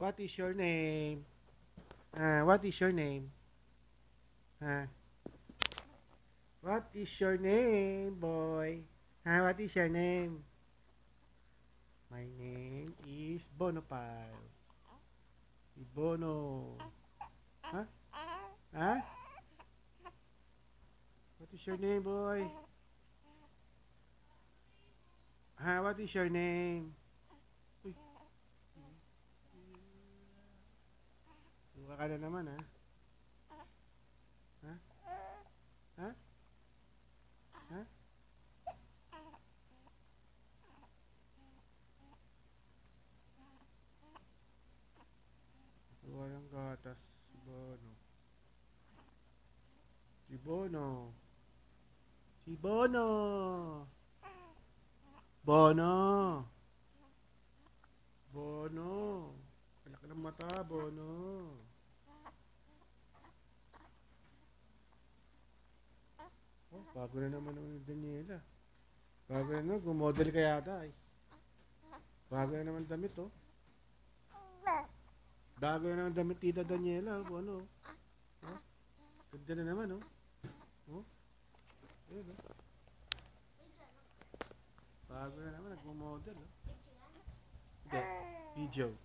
What is your name? What is your name? What is your name, boy? What is your name? My name is Bonopiles. Si Bono. Huh? Huh? What is your name, boy? What is your name? Uy. Luka ka na naman, ha? Ha? Ha? Ha? Walang gatas. Si Bono. Si Bono. Si Bono. Bono. Bono. Malaki ng mata, Bono. Oh, bago na naman ang Daniela. Bago na naman, gumodel ka yata eh. Bago na naman damit oh. Bago na naman damit tita Daniela, Bono. Oh, ganda na naman oh. Oh, ayun oh. Bago na naman, nagmamodel oh. Hindi, video.